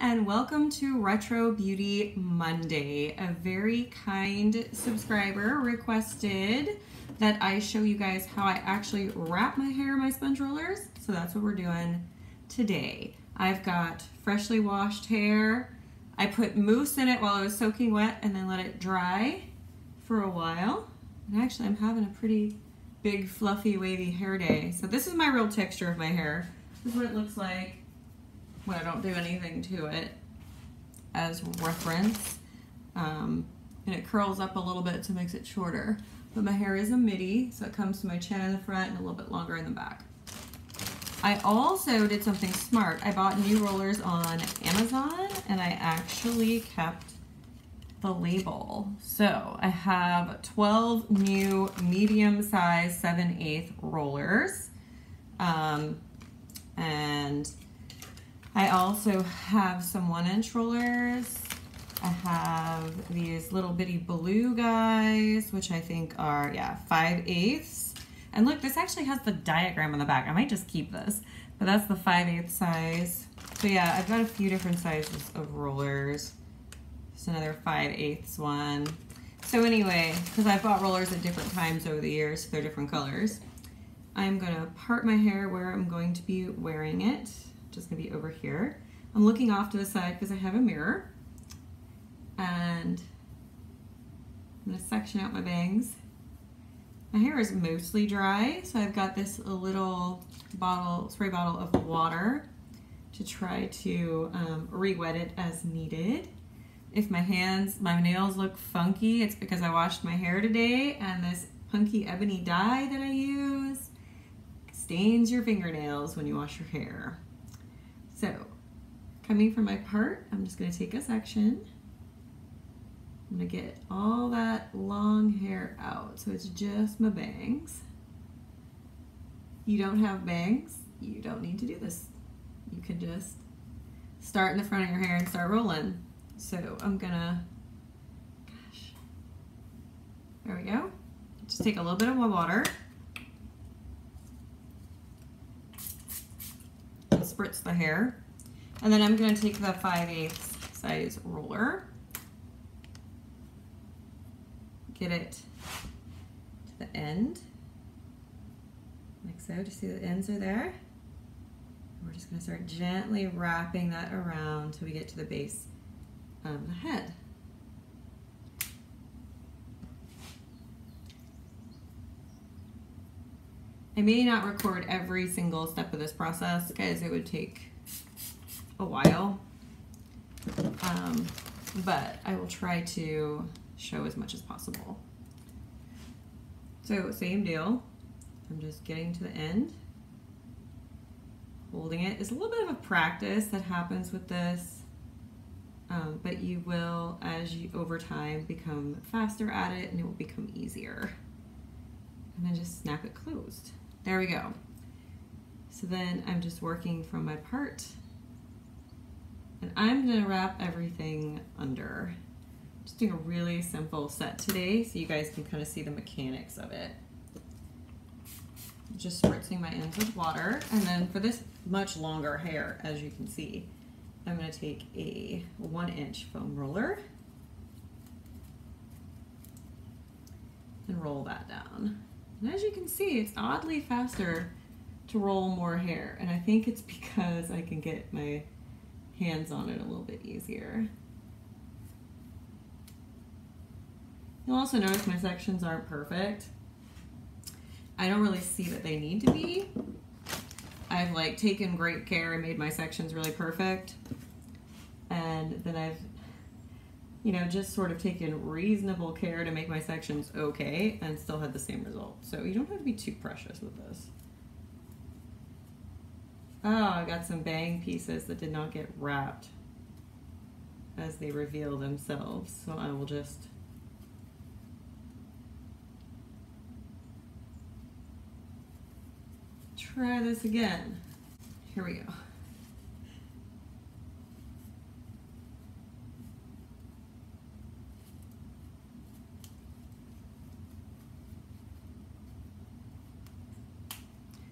and welcome to Retro Beauty Monday. A very kind subscriber requested that I show you guys how I actually wrap my hair in my sponge rollers. So that's what we're doing today. I've got freshly washed hair. I put mousse in it while it was soaking wet and then let it dry for a while. And actually I'm having a pretty big fluffy wavy hair day. So this is my real texture of my hair. This is what it looks like when I don't do anything to it as reference. And it curls up a little bit so it makes it shorter. But my hair is a midi, so it comes to my chin in the front and a little bit longer in the back. I also did something smart. I bought new rollers on Amazon and I actually kept the label. So I have 12 new medium size 7/8 rollers. And I also have some 1-inch rollers. I have these little bitty blue guys, which I think are, 5/8. And look, this actually has the diagram on the back. I might just keep this, but that's the 5/8 size. So yeah, I've got a few different sizes of rollers. Just another 5/8 one. So anyway, because I've bought rollers at different times over the years, so they're different colors. I'm gonna part my hair where I'm going to be wearing it. Just gonna be over here. I'm looking off to the side because I have a mirror. And I'm gonna section out my bangs. My hair is mostly dry, so I've got this little spray bottle of water to try to re-wet it as needed. If my nails look funky, it's because I washed my hair today and this punky ebony dye that I use stains your fingernails when you wash your hair. So, coming from my part, I'm just going to take a section. I'm going to get all that long hair out, so it's just my bangs. You don't have bangs, you don't need to do this. You can just start in the front of your hair and start rolling. So I'm gonna, there we go. Just take a little bit of my water. And spritz the hair. And then I'm gonna take the 5/8 size roller. Get it to the end, like so. Do you see the ends are there? And we're just gonna start gently wrapping that around till we get to the base of the head. I may not record every single step of this process because it would take a while, but I will try to show as much as possible. So same deal, I'm just getting to the end, holding it. It's a little bit of a practice that happens with this, but you will, as you over time, become faster at it and it will become easier. And then just snap it closed. There we go. So then I'm just working from my part and I'm gonna wrap everything under. Just doing a really simple set today so you guys can kind of see the mechanics of it. Just spritzing my ends with water, and then for this much longer hair, as you can see, I'm going to take a 1-inch foam roller and roll that down. And as you can see, it's oddly faster to roll more hair, and I think it's because I can get my hands on it a little bit easier. You'll also notice my sections aren't perfect. I don't really see that they need to be. I've like taken great care and made my sections really perfect. And then I've, just sort of taken reasonable care to make my sections okay and still had the same result. So you don't have to be too precious with this. Oh, I got some bang pieces that did not get wrapped as they reveal themselves. So I will just try this again. Here we go.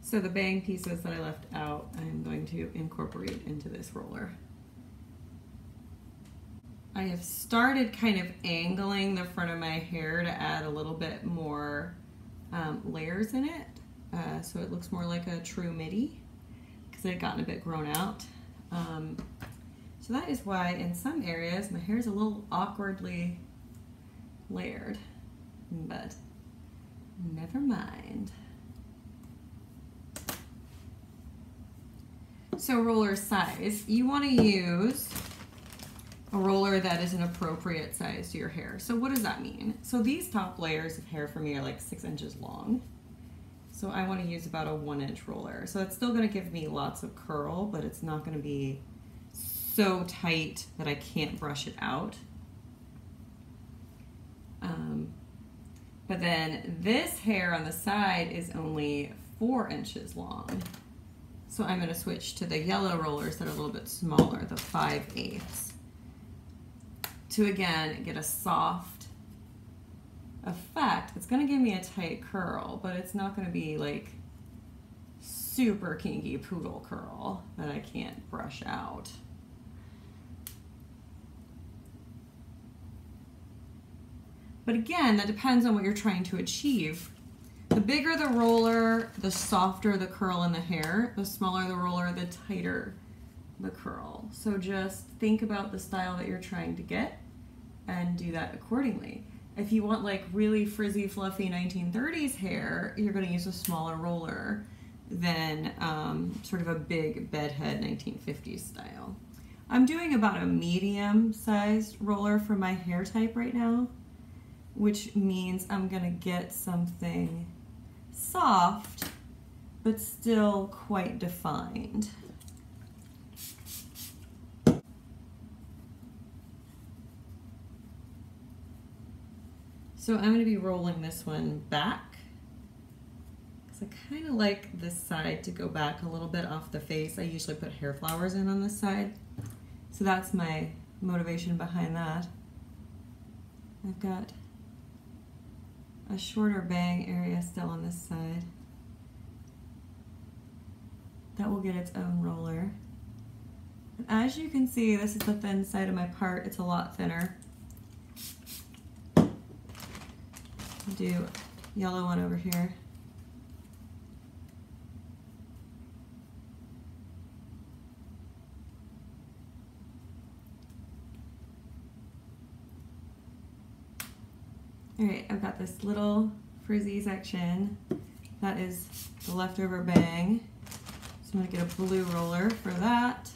So the bang pieces that I left out, I'm going to incorporate into this roller. I have started kind of angling the front of my hair to add a little bit more layers in it, so it looks more like a true midi, because it had gotten a bit grown out. So that is why in some areas my hair is a little awkwardly layered, but never mind. So roller size, you want to use a roller that is an appropriate size to your hair. So what does that mean? So these top layers of hair for me are like 6 inches long. So I want to use about a 1-inch roller. So it's still going to give me lots of curl, but it's not going to be so tight that I can't brush it out. But then this hair on the side is only 4 inches long. So I'm going to switch to the yellow rollers that are a little bit smaller, the 5/8, to again get a soft effect. It's going to give me a tight curl, but it's not going to be like super kinky poodle curl that I can't brush out. But again, that depends on what you're trying to achieve. The bigger the roller, the softer the curl in the hair. The smaller the roller, the tighter the curl. So just think about the style that you're trying to get and do that accordingly. If you want like really frizzy, fluffy 1930s hair, you're going to use a smaller roller than sort of a big bedhead 1950s style. I'm doing about a medium-sized roller for my hair type right now, which means I'm going to get something soft, but still quite defined. So I'm going to be rolling this one back, because I kind of like this side to go back a little bit off the face. I usually put hair flowers in on this side, so that's my motivation behind that. I've got a shorter bang area still on this side. That will get its own roller. And as you can see, this is the thin side of my part. It's a lot thinner. I'll do yellow one over here. All right, I've got this little frizzy section. That is the leftover bang. So I'm gonna get a blue roller for that.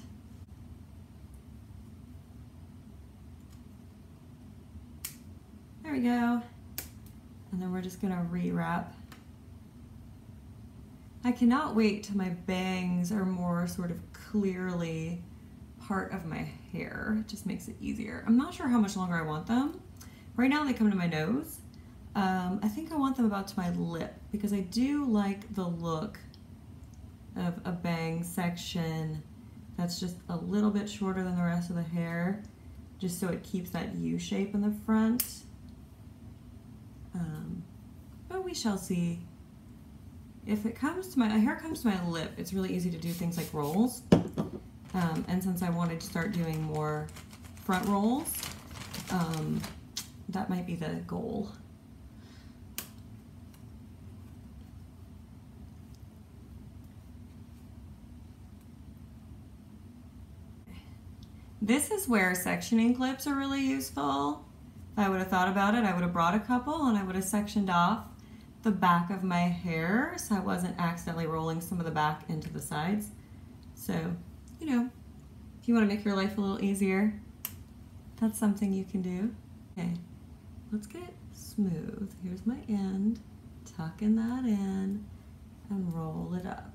There we go. And then we're just gonna rewrap. I cannot wait till my bangs are more sort of clearly part of my hair. It just makes it easier. I'm not sure how much longer I want them. Right now they come to my nose. I think I want them about to my lip, because I do like the look of a bang section that's just a little bit shorter than the rest of the hair, just so it keeps that U shape in the front. But we shall see. If it comes to my hair comes to my lip, it's really easy to do things like rolls. And since I wanted to start doing more front rolls, that might be the goal. This is where sectioning clips are really useful. If I would have thought about it, I would have brought a couple and I would have sectioned off the back of my hair so I wasn't accidentally rolling some of the back into the sides. So, you know, if you want to make your life a little easier, that's something you can do. Okay, let's get it smooth. Here's my end, tucking that in and roll it up.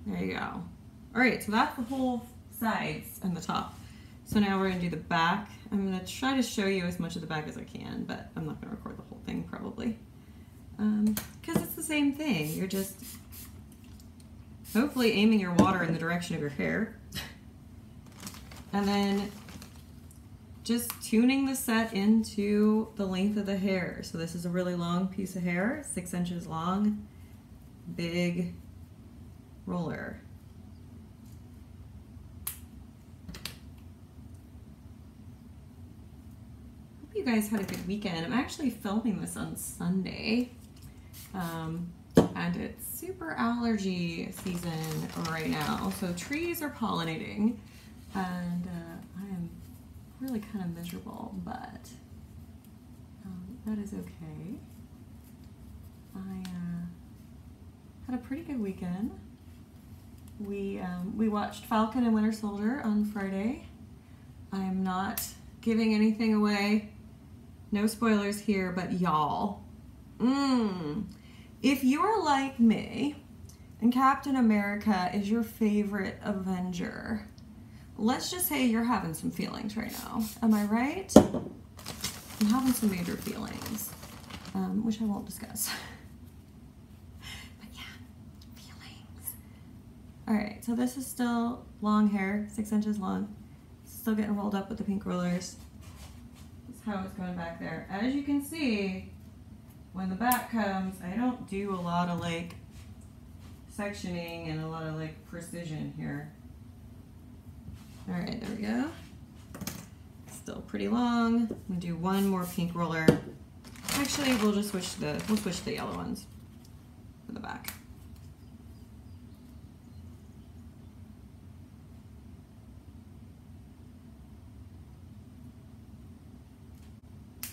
There you go. All right, so that's the whole sides and the top. So now we're gonna do the back. I'm gonna try to show you as much of the back as I can, but I'm not gonna record the whole thing probably. Because it's the same thing. You're just hopefully aiming your water in the direction of your hair. And then just tuning the set into the length of the hair. So this is a really long piece of hair, 6 inches long, big roller. you guys had a good weekend. I'm actually filming this on Sunday. And it's super allergy season right now. So trees are pollinating and I am really kind of miserable, but that is okay. I had a pretty good weekend. We watched Falcon and Winter Soldier on Friday. I am not giving anything away. No spoilers here, but y'all. If you're like me and Captain America is your favorite Avenger, let's just say you're having some feelings right now. Am I right? I'm having some major feelings, which I won't discuss. But yeah, feelings. All right, so this is still long hair, 6 inches long. Still getting rolled up with the pink rollers. That's how it's going back there. As you can see, when the back comes, I don't do a lot of like sectioning and a lot of like precision here. All right, there we go. Still pretty long. I'm gonna do one more pink roller. Actually, we'll just switch the yellow ones for the back.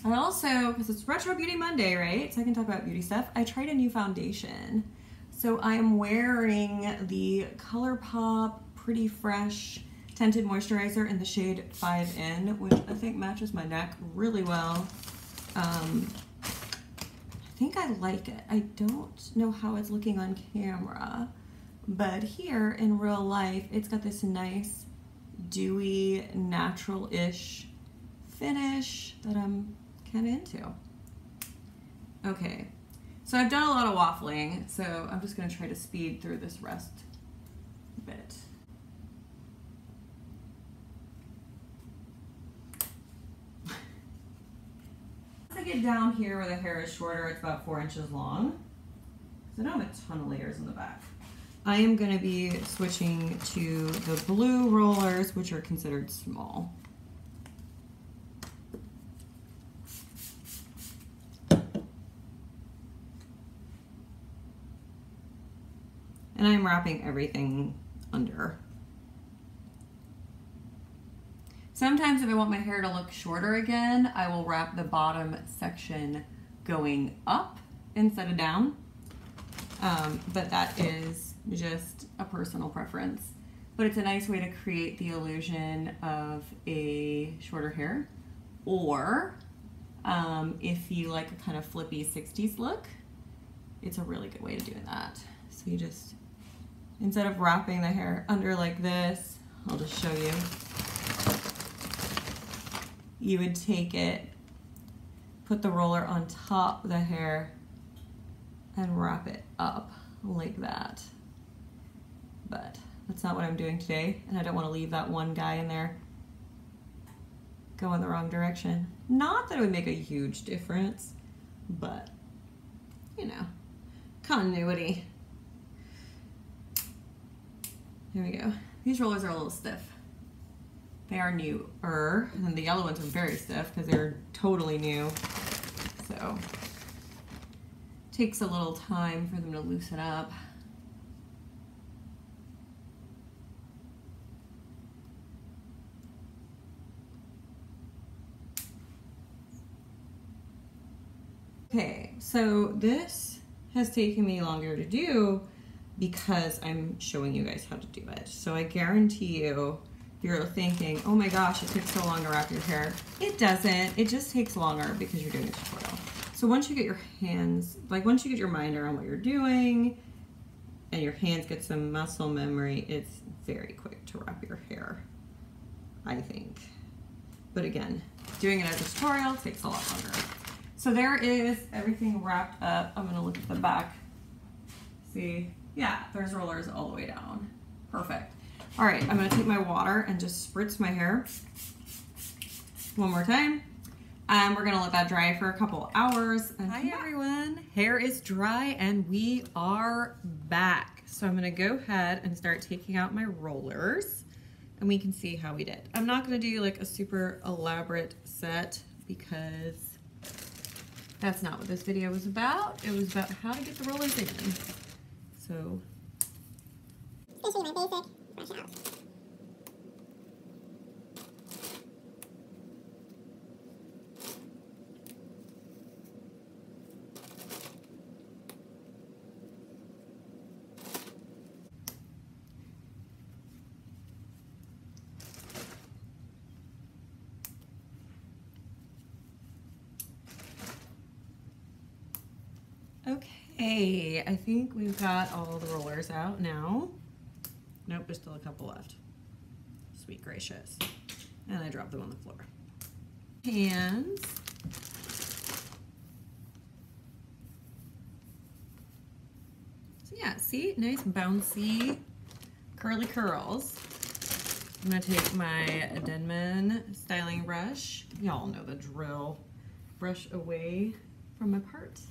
I also, because it's Retro Beauty Monday, right? So I can talk about beauty stuff. I tried a new foundation. So I am wearing the ColourPop Pretty Fresh Tinted Moisturizer in the shade 5N, which I think matches my neck really well. I think I like it. I don't know how it's looking on camera, but here in real life, it's got this nice, dewy, natural-ish finish that I'm kind of into. Okay, so I've done a lot of waffling, so I'm just gonna try to speed through this rest bit. Once I get down here where the hair is shorter, it's about 4 inches long, so I don't have a ton of layers in the back. I am gonna be switching to the blue rollers, which are considered small. And I'm wrapping everything under. Sometimes if I want my hair to look shorter again, I will wrap the bottom section going up instead of down. But that is just a personal preference. But it's a nice way to create the illusion of a shorter hair. Or if you like a kind of flippy 60s look, it's a really good way to do that. So you just, instead of wrapping the hair under like this, I'll just show you. You would take it, put the roller on top of the hair, and wrap it up like that. But that's not what I'm doing today, and I don't want to leave that one guy in there going the wrong direction. Not that it would make a huge difference, but, you know, continuity. There we go. These rollers are a little stiff. They are newer, and then the yellow ones are very stiff because they're totally new. So it takes a little time for them to loosen up. Okay, so this has taken me longer to do because I'm showing you guys how to do it. So I guarantee you, you're thinking, oh my gosh, it took so long to wrap your hair. It doesn't, it just takes longer because you're doing a tutorial. So once you get your hands, like once you get your mind around what you're doing and your hands get some muscle memory, it's very quick to wrap your hair, I think. But again, doing it as a tutorial takes a lot longer. So there is everything wrapped up. I'm gonna look at the back. See, yeah, there's rollers all the way down. Perfect. All right, I'm gonna take my water and just spritz my hair one more time. And we're gonna let that dry for a couple hours. And hi everyone, hair is dry and we are back. So I'm gonna go ahead and start taking out my rollers and we can see how we did. I'm not gonna do like a super elaborate set because that's not what this video was about. It was about how to get the rollers in. So, This is my basic brush out. okay, I think we've got all the rollers out now. Nope, there's still a couple left. Sweet gracious. And I dropped them on the floor. Hands. So yeah, see, nice bouncy curly curls. I'm gonna take my Denman styling brush. Y'all know the drill. Brush away from my parts.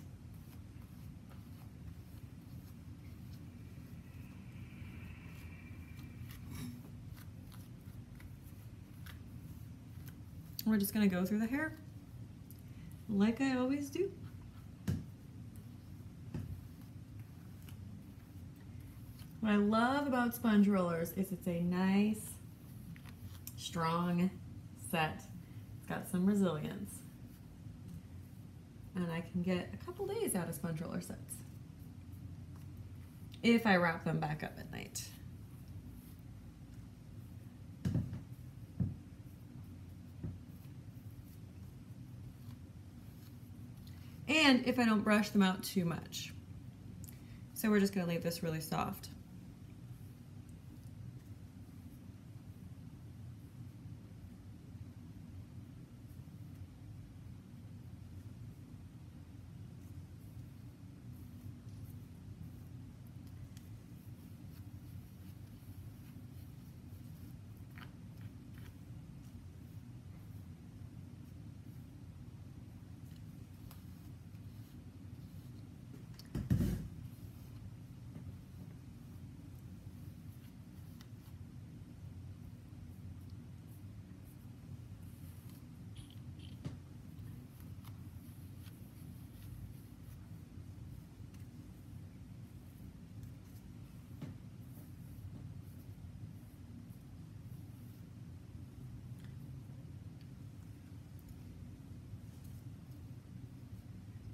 We're just gonna go through the hair like I always do. What I love about sponge rollers is it's a nice, strong set. It's got some resilience. And I can get a couple days out of sponge roller sets if I wrap them back up at night. And if I don't brush them out too much. So we're just gonna leave this really soft.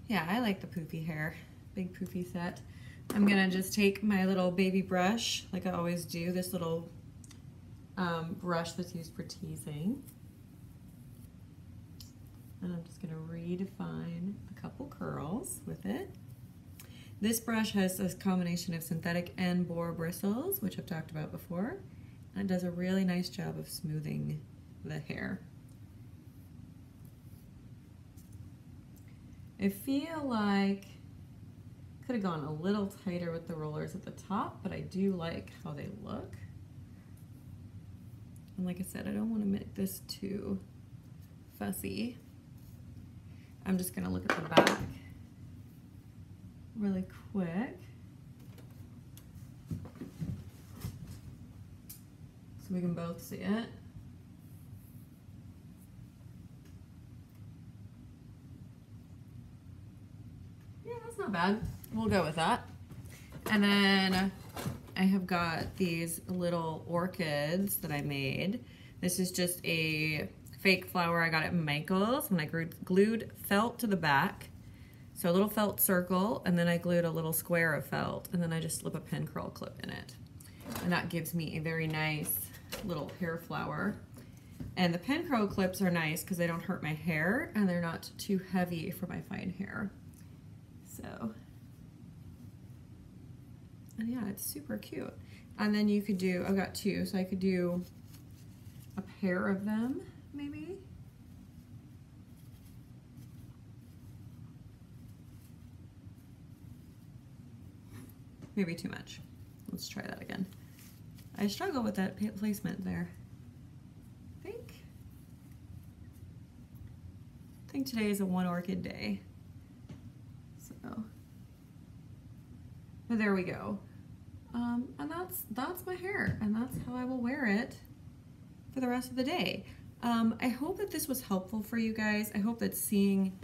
Yeah, I like the poofy hair, big poofy set. I'm gonna just take my little baby brush, like I always do, this little brush that's used for teasing. And I'm just gonna redefine a couple curls with it. This brush has a combination of synthetic and boar bristles, which I've talked about before. And it does a really nice job of smoothing the hair. I feel like I could have gone a little tighter with the rollers at the top, but I do like how they look. And like I said, I don't want to make this too fussy. I'm just gonna look at the back really quick. So we can both see it. Not bad. We'll go with that. And then I have got these little orchids that I made. This is just a fake flower I got at Michael's when I glued felt to the back. So a little felt circle, and then I glued a little square of felt, and then I just slip a pin curl clip in it. And that gives me a very nice little hair flower. And the pin curl clips are nice because they don't hurt my hair and they're not too heavy for my fine hair. So, and yeah, it's super cute. And then you could do, I've got two, so I could do a pair of them, maybe. Maybe too much. Let's try that again. I struggle with that placement there. I think today is a one orchid day. But there we go. And that's my hair, and that's how I will wear it for the rest of the day. I hope that this was helpful for you guys. I hope that seeing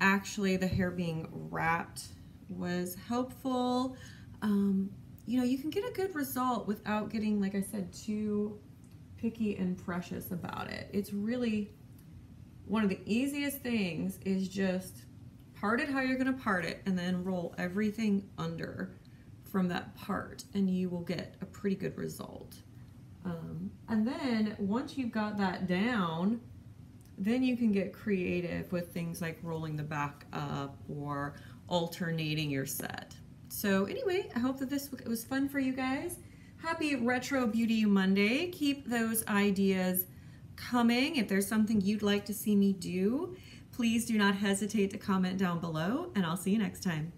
actually the hair being wrapped was helpful. You know, you can get a good result without getting, like I said, too picky and precious about it. It's really one of the easiest things is just part it how you're going to part it and then roll everything under from that part and you will get a pretty good result. And then once you've got that down, then you can get creative with things like rolling the back up or alternating your set. So anyway, I hope that this was fun for you guys. Happy Retro Beauty Monday. Keep those ideas coming. If there's something you'd like to see me do, please do not hesitate to comment down below, and I'll see you next time.